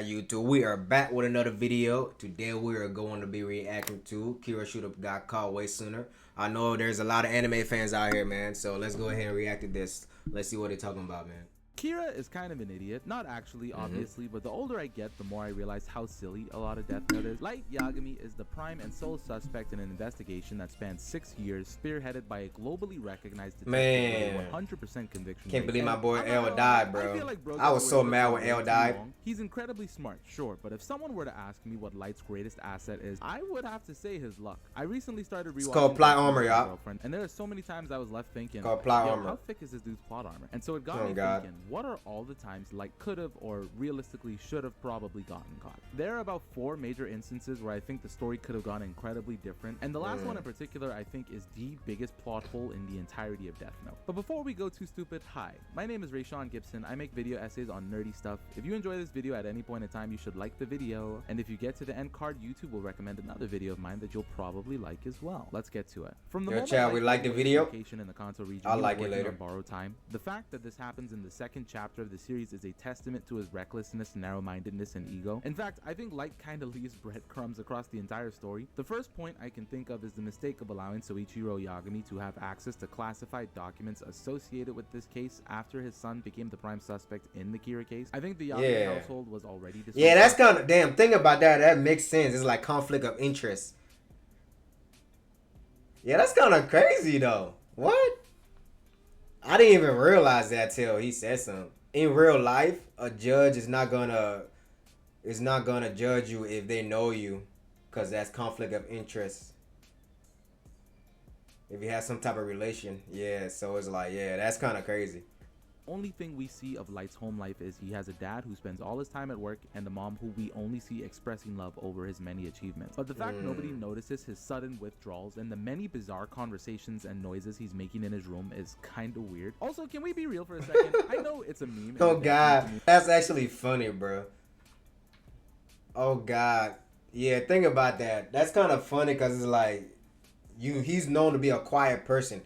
YouTube? We are back with another video. Today we are going to be reacting to Kira should have got caught way sooner. I know there's a lot of anime fans out here, man. So let's go ahead and react to this. Let's see what they're talking about, man. Kira is kind of an idiot. Not actually, obviously, but the older I get, the more I realize how silly a lot of DeathNote is. Light Yagami is the prime and sole suspect in an investigation that spans 6 years, spearheaded by a globally recognized detective with a 100% conviction. Can't believe my boy L died, bro. I was so mad when L died. He's incredibly smart, sure, but if someone were to ask me what Light's greatest asset is, I would have to say his luck. I recently started rewatching. It's called plot armor, y'all. And there are so many times I was left thinking, it's called plot armor. How thick is this dude's plot armor? And so it got me thinking, what are all the times Light could have or realistically should have probably gotten caught? There are about 4 major instances where I think the story could have gone incredibly different, and the last one in particular I think is the biggest plot hole in the entirety of DeathNote. But before we go too stupid, hi, my name is Rayshawn Gibson. I make video essays on nerdy stuff. If you enjoy this video at any point in time, you should like the video, and if you get to the end card, YouTube will recommend another video of mine that you'll probably like as well. Let's get to it. From the moment we like the video. In the console region, I'll like it later. On borrowed time. The fact that this happens in the second chapter of the series is a testament to his recklessness, narrow-mindedness, and ego. In fact, I think Light kind of leaves breadcrumbs across the entire story. The first point I can think of is the mistake of allowing Soichiro Yagami to have access to classified documents associated with this case after his son became the prime suspect in the Kira case. I think the Yagami household was already dysfunctional. Yeah, that's kind of damn. Think about that. That makes sense. It's like conflict of interest. Yeah, that's kind of crazy though. What? I didn't even realize that till he said something. In real life, a judge is not gonna judge you if they know you, cause that's conflict of interest. If you have some type of relation, yeah. So it's like, yeah, that's kind of crazy. Only thing we see of Light's home life is he has a dad who spends all his time at work and a mom who we only see expressing love over his many achievements. But the fact nobody notices his sudden withdrawals and the many bizarre conversations and noises he's making in his room is kind of weird. Also, can we be real for a second? I know it's a meme. Oh god, that's actually funny, bro. Oh god, yeah, think about that. That's kind of funny because it's like he's known to be a quiet person.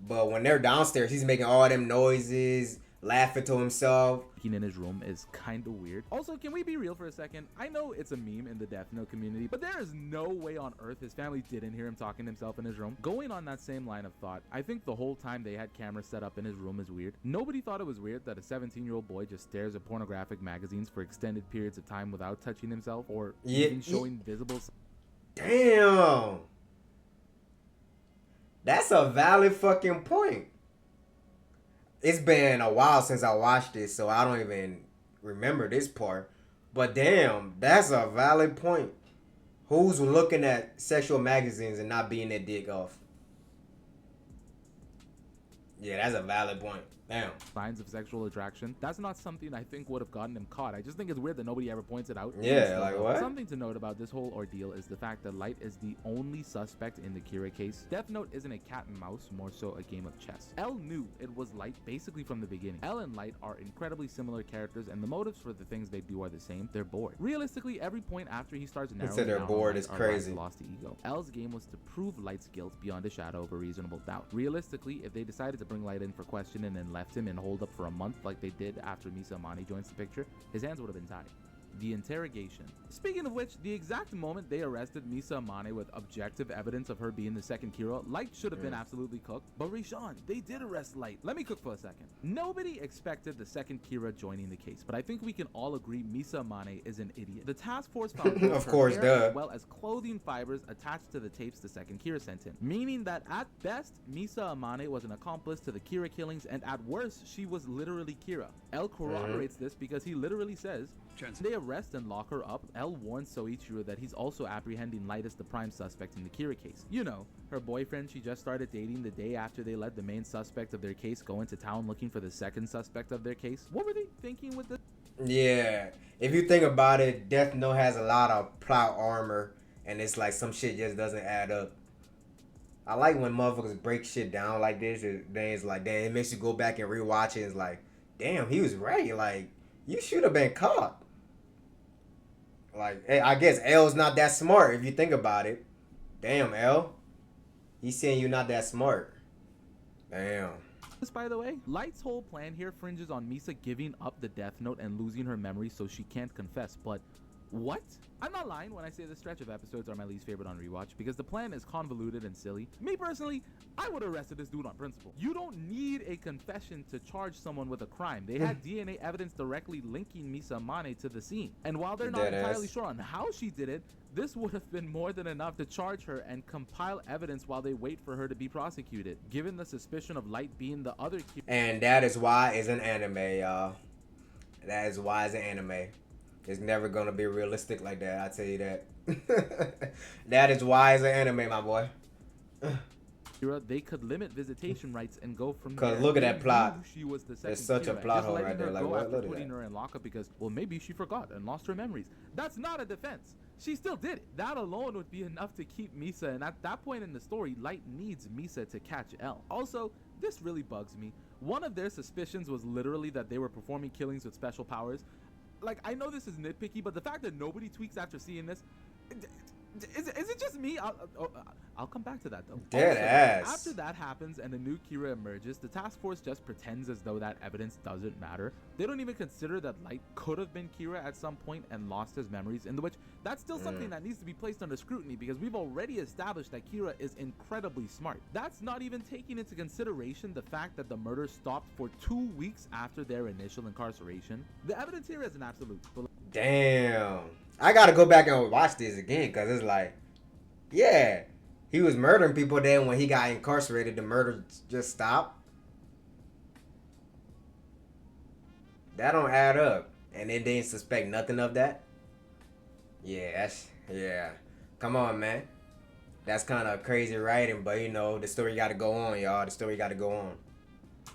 But when they're downstairs, he's making all them noises, laughing to himself. In his room is kind of weird. Also, can we be real for a second? I know it's a meme in the DeathNote community, but there is no way on earth his family didn't hear him talking to himself in his room. Going on that same line of thought, I think the whole time they had cameras set up in his room is weird. Nobody thought it was weird that a 17-year-old boy just stares at pornographic magazines for extended periods of time without touching himself or even showing visible. Damn. That's a valid fucking point. It's been a while since I watched this, so I don't even remember this part. But damn, that's a valid point. Who's looking at sexual magazines and not being their dick off? Yeah, that's a valid point. Damn. Signs of sexual attraction. That's not something I think would have gotten him caught. I just think it's weird that nobody ever points it out. Yeah, like what? Something to note about this whole ordeal is the fact that Light is the only suspect in the Kira case. DeathNote isn't a cat and mouse, more so a game of chess. L knew it was Light basically from the beginning. L and Light are incredibly similar characters, and the motives for the things they do are the same. They're bored. Realistically, every point after he starts narrowing they're down bored is crazy. Lost to ego. L's game was to prove Light's guilt beyond a shadow of a reasonable doubt. Realistically, if they decided to bring Light in for questioning and left him in hold up for a month like they did after Misa Amane joins the picture, his hands would have been tied. The interrogation. Speaking of which, the exact moment they arrested Misa Amane with objective evidence of her being the second Kira, Light should have been absolutely cooked. But Rayshawn, they did arrest Light. Let me cook for a second. Nobody expected the second Kira joining the case, but I think we can all agree Misa Amane is an idiot. The task force found of course, as well as clothing fibers attached to the tapes the second Kira sent in, meaning that at best, Misa Amane was an accomplice to the Kira killings, and at worst, she was literally Kira. L corroborates this because he literally says, they arrest and lock her up. L warns Soichiro that he's also apprehending Light as the prime suspect in the Kira case. You know, her boyfriend she just started dating the day after they let the main suspect of their case go into town looking for the second suspect of their case. What were they thinking with this? Yeah, if you think about it, DeathNote has a lot of plot armor, and it's like some shit just doesn't add up. I like when motherfuckers break shit down like this. Then it's like, damn, it makes you go back and rewatch it. It's like, damn, he was right. Like, you should have been caught. Like, I guess L's not that smart if you think about it. Damn, L. He's saying you're not that smart. Damn. This, by the way, Light's whole plan here fringes on Misa giving up the Death Note and losing her memory so she can't confess, but what? I'm not lying when I say this stretch of episodes are my least favorite on rewatch because the plan is convoluted and silly. Me personally, I would have arrested this dude on principle. You don't need a confession to charge someone with a crime. They had DNA evidence directly linking Misa Amane to the scene. And while they're not entirely sure on how she did it, this would have been more than enough to charge her and compile evidence while they wait for her to be prosecuted. Given the suspicion of Light being the other key. And that is why it's an anime, y'all. That is why it's an anime. It's never gonna be realistic like that, I tell you that. That is why it's an anime, my boy. They could limit visitation rights and go from there. Cause look at that plot. She was the second. There's such a plot hole right there. Like what? Look at putting her in lockup because, well, maybe she forgot and lost her memories. That's not a defense. She still did it. That alone would be enough to keep Misa. And at that point in the story, Light needs Misa to catch L. Also, this really bugs me. One of their suspicions was literally that they were performing killings with special powers. Like, I know this is nitpicky, but the fact that nobody tweaks after seeing this, is it just me? I'll come back to that though. Dead ass. After that happens and the new Kira emerges, the task force just pretends as though that evidence doesn't matter. They don't even consider that Light could have been Kira at some point and lost his memories, in which that's still something that needs to be placed under scrutiny because we've already established that Kira is incredibly smart. That's not even taking into consideration the fact that the murder stopped for 2 weeks after their initial incarceration. The evidence here is an absolute. Damn. I gotta go back and watch this again because it's like, yeah, he was murdering people. Then when he got incarcerated, the murder just stopped. That don't add up. And then they didn't suspect nothing of that. Yeah, come on, man. That's kind of crazy writing, but you know, the story got to go on, y'all. The story got to go on.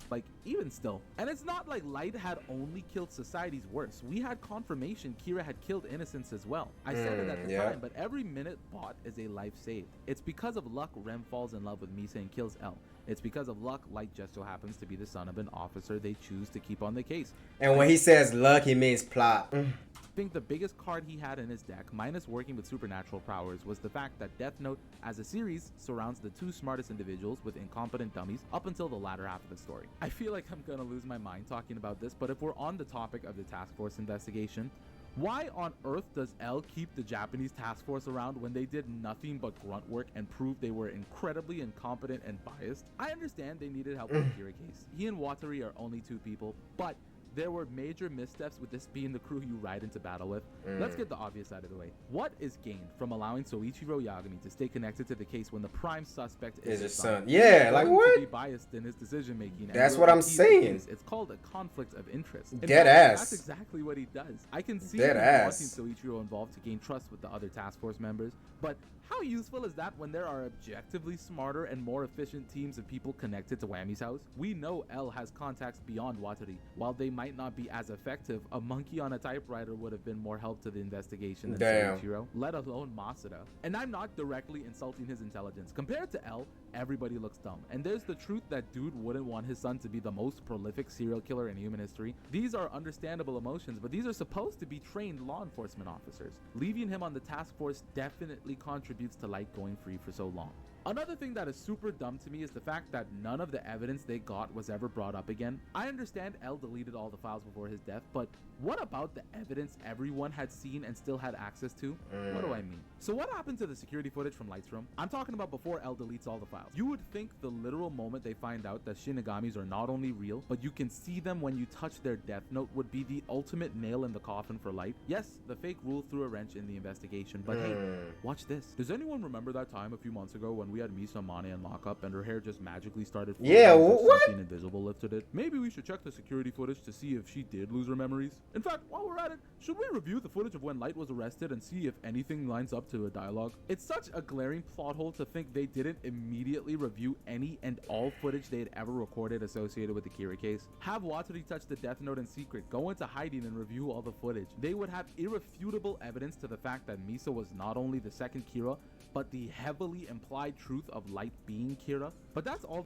Like, even still. And it's not like Light had only killed society's worst. We had confirmation Kira had killed innocents as well. I said it at the time, but every minute bought is a life saved. It's because of luck Rem falls in love with Misa and kills L. It's because of luck Light just so happens to be the son of an officer they choose to keep on the case. And when he says luck, he means plot. I think the biggest card he had in his deck, minus working with supernatural powers, was the fact that Death Note as a series surrounds the two smartest individuals with incompetent dummies up until the latter half of the story. I feel like I'm gonna lose my mind talking about this, but if we're on the topic of the task force investigation, why on earth does L keep the Japanese task force around when they did nothing but grunt work and proved they were incredibly incompetent and biased? I understand they needed help with the Kira case. He and Watari are only two people, but there were major missteps with this being the crew you ride into battle with. Let's get the obvious side of the way. What is gained from allowing Soichiro Yagami to stay connected to the case when the prime suspect is his son? Yeah, like what? To be biased in his decision making. That's what I'm saying. It's called a conflict of interest. Dead ass. That's exactly what he does. I can see him wanting Soichiro involved to gain trust with the other task force members, but how useful is that when there are objectively smarter and more efficient teams of people connected to Whammy's house? We know L has contacts beyond Watari. While they might not be as effective, a monkey on a typewriter would have been more help to the investigation than Soichiro, let alone Masuda. And I'm not directly insulting his intelligence. Compared to L, everybody looks dumb. And there's the truth that dude wouldn't want his son to be the most prolific serial killer in human history. These are understandable emotions, but these are supposed to be trained law enforcement officers. Leaving him on the task force definitely contributes to Light going free for so long. Another thing that is super dumb to me is the fact that none of the evidence they got was ever brought up again. I understand L deleted all the files before his death, but what about the evidence everyone had seen and still had access to? What do I mean? So what happened to the security footage from Light's room? I'm talking about before L deletes all the files. You would think the literal moment they find out that Shinigamis are not only real, but you can see them when you touch their Death Note would be the ultimate nail in the coffin for Light. Yes, the fake rule threw a wrench in the investigation, but hey, watch this. Does anyone remember that time a few months ago when we had Misa Amane in lockup and her hair just magically started falling? Yeah, what? Something invisible lifted it. Maybe we should check the security footage to see if she did lose her memories. In fact, while we're at it, should we review the footage of when Light was arrested and see if anything lines up to a dialogue? It's such a glaring plot hole to think they didn't immediately review any and all footage they had ever recorded associated with the Kira case. Have Watari touch the Death Note in secret, go into hiding and review all the footage. They would have irrefutable evidence to the fact that Misa was not only the second Kira, but the heavily implied truth of Light being Kira. But that's all.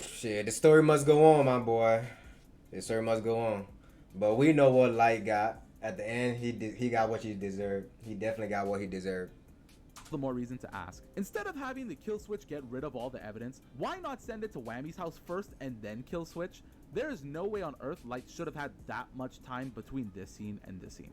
Shit, the story must go on, my boy. The story must go on. But we know what Light got. At the end, he got what he deserved. He definitely got what he deserved. the more reason to ask. Instead of having the kill switch get rid of all the evidence, why not send it to Whammy's house first and then kill switch? There is no way on earth Light should have had that much time between this scene and this scene.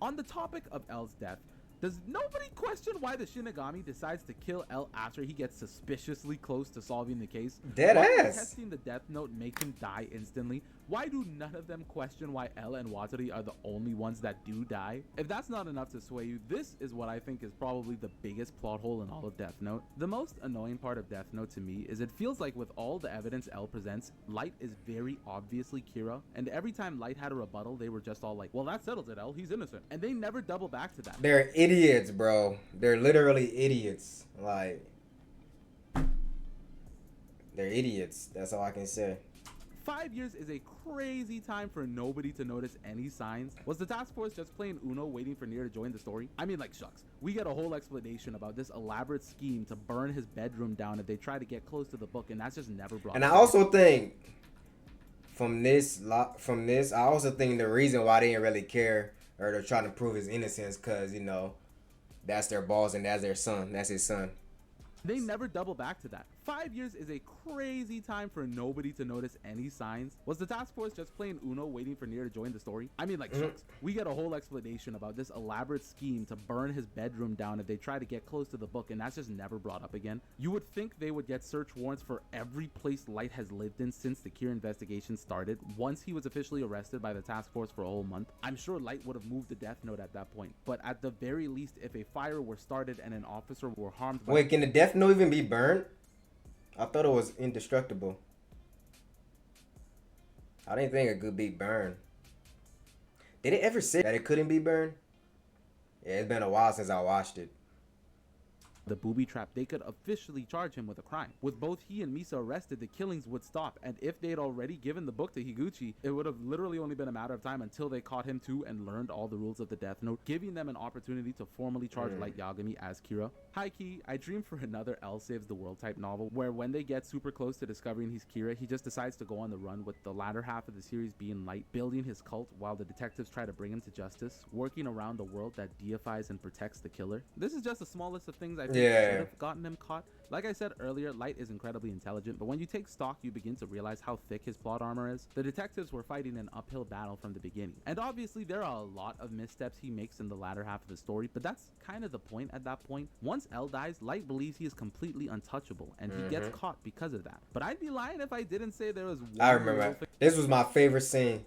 On the topic of L's death, does nobody question why the Shinigami decides to kill L after he gets suspiciously close to solving the case? Dead Why ass. testing the Death Note make him die instantly? Why do none of them question why L and Watari are the only ones that do die? If that's not enough to sway you, this is what I think is probably the biggest plot hole in all of Death Note. The most annoying part of Death Note to me is it feels like with all the evidence L presents, Light is very obviously Kira, and every time Light had a rebuttal, they were just all like, well, that settles it, L, he's innocent. And they never double back to that. They're idiots, bro. They're literally idiots. Like, they're idiots. That's all I can say. 5 years is a crazy time for nobody to notice any signs. Was the task force just playing Uno waiting for Nier to join the story? I mean, like, shucks. We get a whole explanation about this elaborate scheme to burn his bedroom down if they try to get close to the book, and that's just never brought up. And I also think from this, I also think the reason why they didn't really care or they're trying to prove his innocence because, you know, that's their boss and that's their son. That's his son. They never double back to that. 5 years is a crazy time for nobody to notice any signs. Was the task force just playing Uno waiting for Nier to join the story? I mean, like, shucks. We get a whole explanation about this elaborate scheme to burn his bedroom down if they try to get close to the book, and that's just never brought up again. You would think they would get search warrants for every place Light has lived in since the Kira investigation started. Once he was officially arrested by the task force for a whole month, I'm sure Light would have moved the Death Note at that point. But at the very least, if a fire were started and an officer were harmed by— Wait, can the Death Note even be burned? I thought it was indestructible. I didn't think it could be burned. Did it ever say that it couldn't be burned? Yeah, it's been a while since I watched it. the booby trap, they could officially charge him with a crime. With both he and Misa arrested, the killings would stop, and if they'd already given the book to Higuchi, it would have literally only been a matter of time until they caught him too and learned all the rules of the Death Note, giving them an opportunity to formally charge Light Yagami as Kira. High key, I dream for another L Saves the World type novel, where when they get super close to discovering he's Kira, he just decides to go on the run, with the latter half of the series being Light building his cult while the detectives try to bring him to justice, working around the world that deifies and protects the killer. This is just the smallest of things I think should have gotten him caught. Like I said earlier, Light is incredibly intelligent, but when you take stock, you begin to realize how thick his plot armor is. The detectives were fighting an uphill battle from the beginning, and obviously there are a lot of missteps he makes in the latter half of the story, but that's kind of the point at that point. Once L dies, Light believes he is completely untouchable, and he gets caught because of that. But I'd be lying if I didn't say there was one— I remember. This was my favorite scene.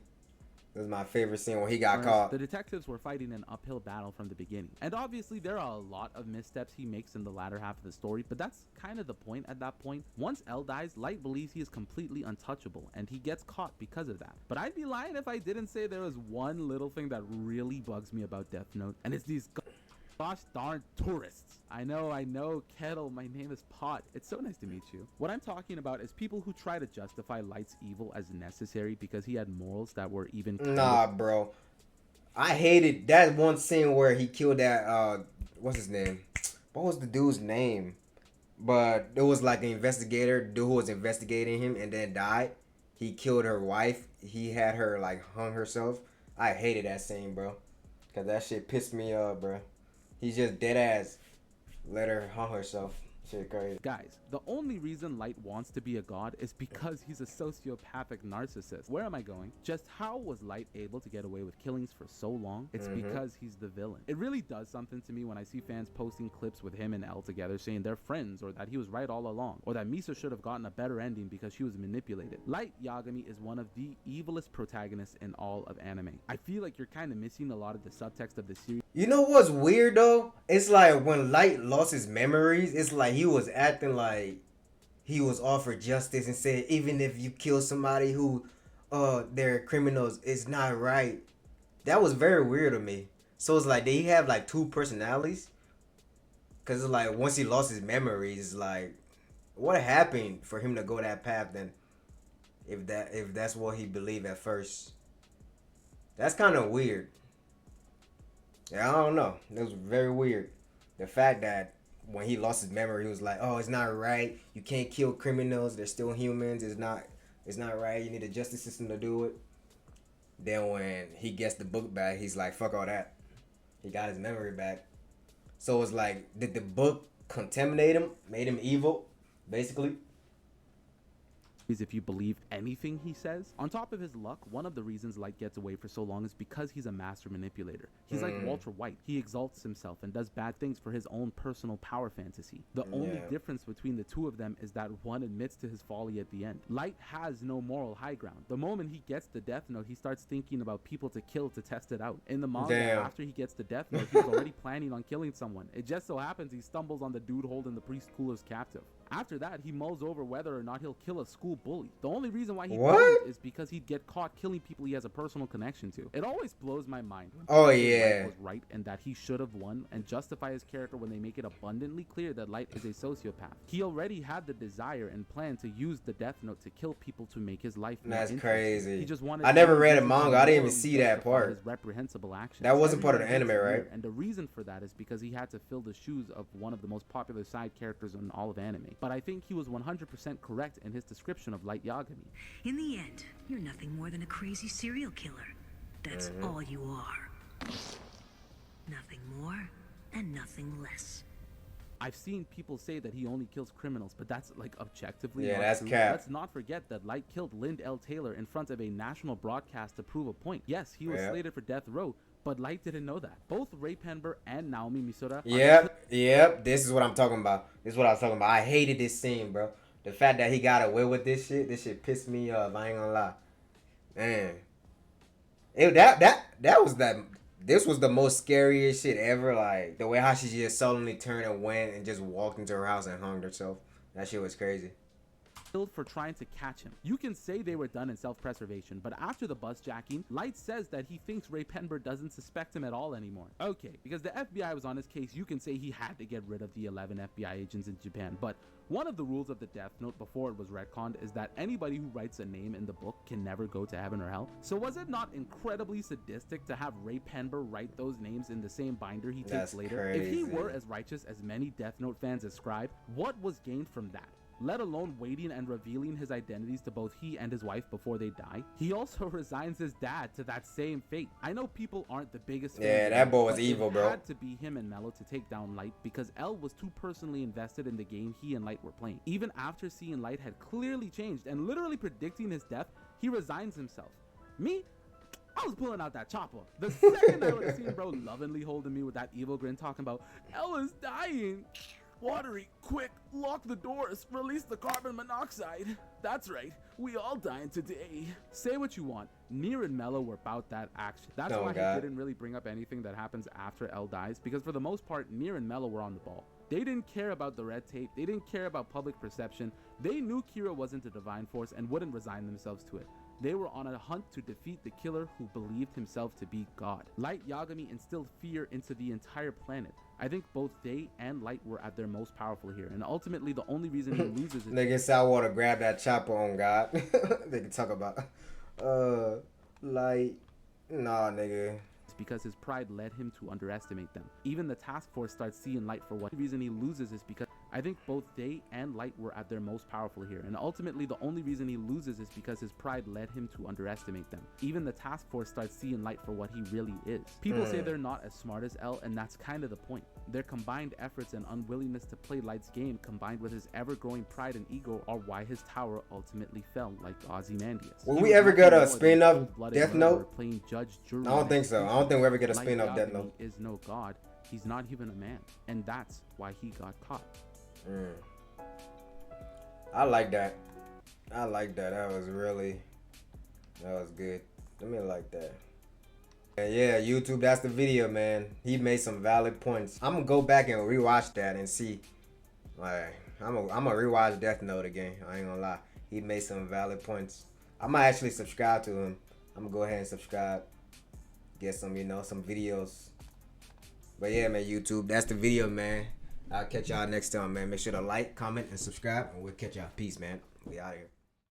This is my favorite scene when he got caught. The detectives were fighting an uphill battle from the beginning, and obviously there are a lot of missteps he makes in the latter half of the story, but that's kind of the point at that point. Once L dies, Light believes he is completely untouchable, and he gets caught because of that. But I'd be lying if I didn't say there was one little thing that really bugs me about Death Note, and it's these gosh darn tourists. I know, Kettle, my name is Pot. It's so nice to meet you. What I'm talking about is people who try to justify Light's evil as necessary because he had morals that were even— Nah, bro. I hated that one scene where he killed that, what's his name? What was the dude's name? But it was like an investigator, dude who was investigating him and then died. He killed her wife. He had her, like, hung herself. I hated that scene, bro. Because that shit pissed me off, bro. He's just dead ass. Let her hung herself. Shit crazy. Guys, the only reason Light wants to be a god is because he's a sociopathic narcissist. Where am I going? Just how was Light able to get away with killings for so long? It's because he's the villain. It really does something to me when I see fans posting clips with him and L together saying they're friends, or that he was right all along, or that Misa should have gotten a better ending because she was manipulated. Light Yagami is one of the evilest protagonists in all of anime. I feel like you're kind of missing a lot of the subtext of the series. You know what's weird though? It's like when Light lost his memories, it's like he was acting like he was offered justice and said even if you kill somebody who they're criminals, it's not right. That was very weird to me. So it's like, did he have like two personalities? Cause it's like once he lost his memories, it's like what happened for him to go that path then? If that's what he believed at first. That's kind of weird. Yeah, I don't know. It was very weird. The fact that when he lost his memory, he was like, "Oh, it's not right. You can't kill criminals. They're still humans. It's not right. You need a justice system to do it." Then when he gets the book back, he's like, "Fuck all that." He got his memory back. So it's like, did the book contaminate him, made him evil, basically? Is if you believe anything he says. On top of his luck, one of the reasons Light gets away for so long is because he's a master manipulator. He's like Walter White. He exalts himself and does bad things for his own personal power fantasy. The only difference between the two of them is that one admits to his folly at the end. Light has no moral high ground. The moment he gets the Death Note, he starts thinking about people to kill to test it out. In the manga, after he gets the Death Note, he's already planning on killing someone. It just so happens he stumbles on the dude holding the priest cooler's captive. After that, he mulls over whether or not he'll kill a school bully. The only reason why he doesn't is because he'd get caught killing people he has a personal connection to. It always blows my mind when Light was right and that he should have won, and justify his character when they make it abundantly clear that Light is a sociopath. He already had the desire and plan to use the Death Note to kill people to make his life more interesting. Crazy. He just wanted I never read a manga. I didn't even see that part. His reprehensible actions. That wasn't part of the anime, right? And the reason for that is because he had to fill the shoes of one of the most popular side characters in all of anime. But I think he was 100% correct in his description of Light Yagami. In the end, you're nothing more than a crazy serial killer. That's all you are. Nothing more and nothing less. I've seen people say that he only kills criminals, but that's like objectively not not true. Cap. Let's not forget that Light killed Lind L. Taylor in front of a national broadcast to prove a point. Yes, he was slated for death row, but Light didn't know that. Both Ray Penber and Naomi Misora. Yep. This is what I'm talking about. This is what I was talking about. I hated this scene, bro. The fact that he got away with this shit pissed me off. I ain't gonna lie. Man. This was the most scariest shit ever. Like, the way how she just suddenly turned and went and just walked into her house and hung herself. That shit was crazy. For trying to catch him. You can say they were done in self-preservation, but after the bus jacking, Light says that he thinks Ray Penber doesn't suspect him at all anymore. Okay, because the FBI was on his case, you can say he had to get rid of the 11 FBI agents in Japan, but one of the rules of the Death Note before it was retconned is that anybody who writes a name in the book can never go to heaven or hell. So was it not incredibly sadistic to have Ray Penber write those names in the same binder he takes later? Crazy. If he were as righteous as many Death Note fans ascribe, what was gained from that? Let alone waiting and revealing his identities to both he and his wife before they die. He also resigns his dad to that same fate. I know people aren't the biggest fans. Yeah, that boy was evil, bro. It had to be him and Mello to take down Light because L was too personally invested in the game he and Light were playing. Even after seeing Light had clearly changed and literally predicting his death, he resigns himself. Me? I was pulling out that chopper. The second I would have seen bro lovingly holding me with that evil grin talking about, L is dying. Watery, quick, lock the doors, release the carbon monoxide. That's right, we all dying today. Say what you want, Nier and Mello were about that action. That's why I didn't really bring up anything that happens after L dies, because for the most part, Nier and Mello were on the ball. They didn't care about the red tape, they didn't care about public perception, they knew Kira wasn't a divine force and wouldn't resign themselves to it. They were on a hunt to defeat the killer who believed himself to be God. Light Yagami instilled fear into the entire planet. I think both they and Light were at their most powerful here, and ultimately the only reason he loses is nigga said I want to grab that chopper on God. They can talk about Light. Nah, nigga. Because his pride led him to underestimate them. Even the task force starts seeing Light for what reason he loses is because I think both they and Light were at their most powerful here, and ultimately the only reason he loses is because his pride led him to underestimate them. Even the task force starts seeing Light for what he really is. People say they're not as smart as L, and that's kind of the point. Their combined efforts and unwillingness to play Light's game combined with his ever-growing pride and ego are why his tower ultimately fell like Ozymandias. Will we ever get a spin-off Death Note? Playing judge, jury, I don't think so. I don't think we'll ever get a spin-off Death Note. Is no god. He's not even a man, and that's why he got caught. I like that. I like that. That was good. Let me like that. And yeah, YouTube, that's the video, man. He made some valid points. I'm gonna go back and rewatch that and see. Like, I'm gonna rewatch Death Note again. I ain't gonna lie. He made some valid points. I might actually subscribe to him. I'm gonna go ahead and subscribe. Get some, some videos. But yeah, man, YouTube, that's the video, man. I'll catch y'all next time, man. Make sure to like, comment, and subscribe, and we'll catch y'all. Peace, man. We out here.